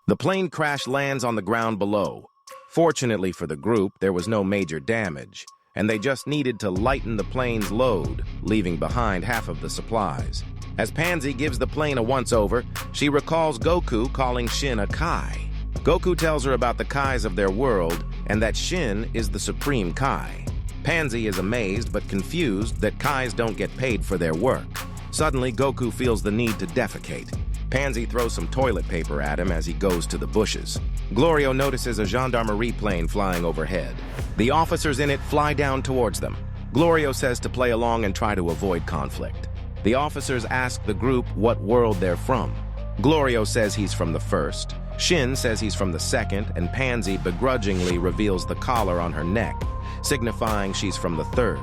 The plane crash lands on the ground below. Fortunately for the group, there was no major damage, and they just needed to lighten the plane's load, leaving behind half of the supplies. As Panzy gives the plane a once-over, she recalls Goku calling Shin a Kai. Goku tells her about the Kais of their world and that Shin is the supreme Kai. Panzy is amazed but confused that Kais don't get paid for their work. Suddenly, Goku feels the need to defecate. Panzy throws some toilet paper at him as he goes to the bushes. Glorio notices a gendarmerie plane flying overhead. The officers in it fly down towards them. Glorio says to play along and try to avoid conflict. The officers ask the group what world they're from. Glorio says he's from the first. Shin says he's from the second, and Panzy begrudgingly reveals the collar on her neck, signifying she's from the third.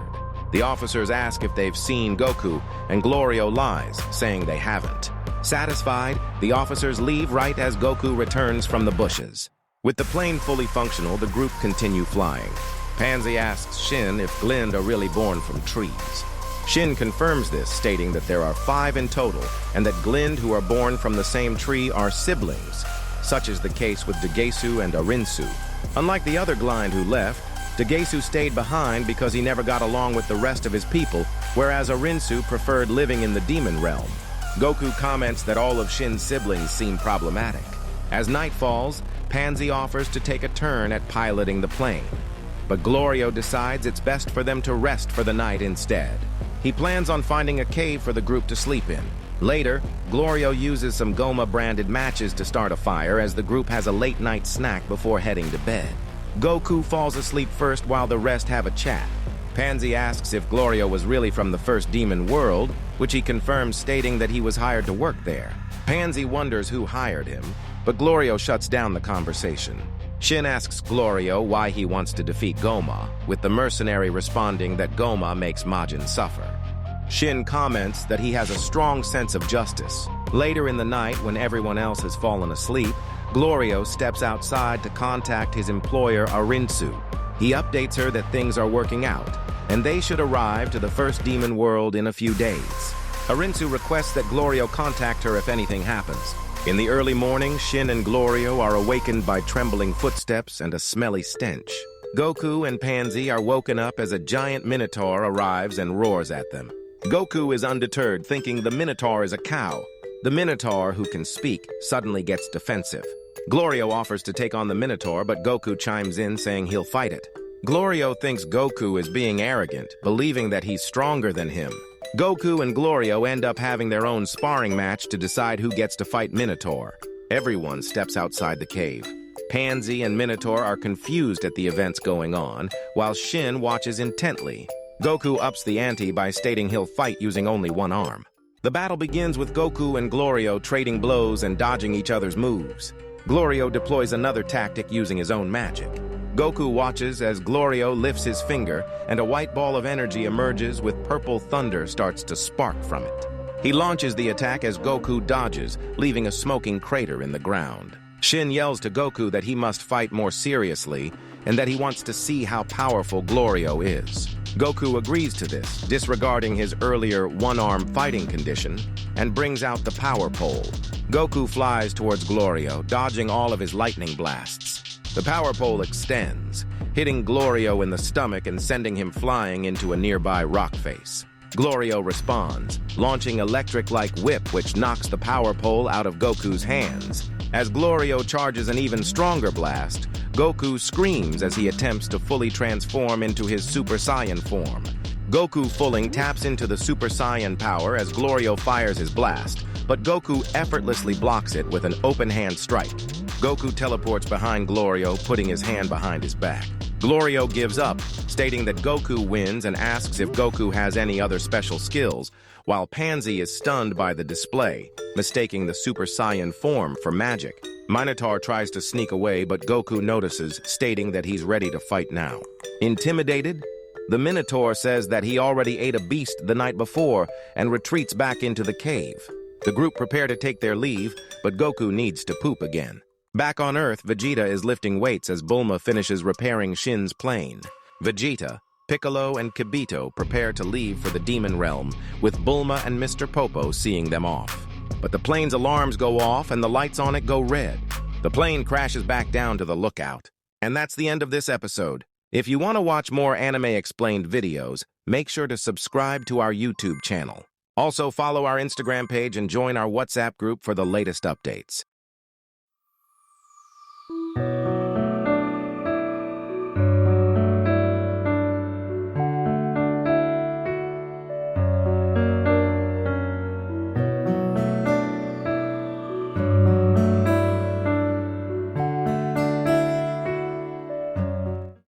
The officers ask if they've seen Goku, and Glorio lies, saying they haven't. Satisfied, the officers leave right as Goku returns from the bushes. With the plane fully functional, the group continue flying. Panzy asks Shin if Glind are really born from trees. Shin confirms this, stating that there are 5 in total, and that Glind who are born from the same tree are siblings. Such is the case with Dagesu and Arinsu. Unlike the other Glind who left, Dagesu stayed behind because he never got along with the rest of his people, whereas Arinsu preferred living in the demon realm. Goku comments that all of Shin's siblings seem problematic. As night falls, Panzy offers to take a turn at piloting the plane. But Glorio decides it's best for them to rest for the night instead. He plans on finding a cave for the group to sleep in. Later, Glorio uses some Goma-branded matches to start a fire as the group has a late-night snack before heading to bed. Goku falls asleep first while the rest have a chat. Panzy asks if Glorio was really from the first demon world, which he confirms, stating that he was hired to work there. Panzy wonders who hired him, but Glorio shuts down the conversation. Shin asks Glorio why he wants to defeat Goma, with the mercenary responding that Goma makes Majin suffer. Shin comments that he has a strong sense of justice. Later in the night, when everyone else has fallen asleep, Glorio steps outside to contact his employer Arinsu. He updates her that things are working out, and they should arrive to the first demon world in a few days. Arinsu requests that Glorio contact her if anything happens. In the early morning, Shin and Glorio are awakened by trembling footsteps and a smelly stench. Goku and Panzy are woken up as a giant minotaur arrives and roars at them. Goku is undeterred, thinking the minotaur is a cow. The minotaur, who can speak, suddenly gets defensive. Glorio offers to take on the minotaur, but Goku chimes in saying he'll fight it. Glorio thinks Goku is being arrogant, believing that he's stronger than him. Goku and Glorio end up having their own sparring match to decide who gets to fight Minotaur. Everyone steps outside the cave. Panzy and Minotaur are confused at the events going on, while Shin watches intently. Goku ups the ante by stating he'll fight using only one arm. The battle begins with Goku and Glorio trading blows and dodging each other's moves. Glorio deploys another tactic using his own magic. Goku watches as Glorio lifts his finger and a white ball of energy emerges with purple thunder starts to spark from it. He launches the attack as Goku dodges, leaving a smoking crater in the ground. Shin yells to Goku that he must fight more seriously and that he wants to see how powerful Glorio is. Goku agrees to this, disregarding his earlier one-arm fighting condition, and brings out the power pole. Goku flies towards Glorio, dodging all of his lightning blasts. The power pole extends, hitting Glorio in the stomach and sending him flying into a nearby rock face. Glorio responds, launching electric-like whip which knocks the power pole out of Goku's hands. As Glorio charges an even stronger blast, Goku screams as he attempts to fully transform into his Super Saiyan form. Goku fulling taps into the Super Saiyan power as Glorio fires his blast, but Goku effortlessly blocks it with an open-hand strike. Goku teleports behind Glorio, putting his hand behind his back. Glorio gives up, stating that Goku wins and asks if Goku has any other special skills, while Panzy is stunned by the display, mistaking the Super Saiyan form for magic. Minotaur tries to sneak away, but Goku notices, stating that he's ready to fight now. Intimidated, the Minotaur says that he already ate a beast the night before and retreats back into the cave. The group prepare to take their leave, but Goku needs to poop again. Back on Earth, Vegeta is lifting weights as Bulma finishes repairing Shin's plane. Vegeta, Piccolo, and Kibito prepare to leave for the Demon Realm, with Bulma and Mr. Popo seeing them off. But the plane's alarms go off and the lights on it go red. The plane crashes back down to the lookout. And that's the end of this episode. If you want to watch more anime explained videos, make sure to subscribe to our YouTube channel. Also, follow our Instagram page and join our WhatsApp group for the latest updates.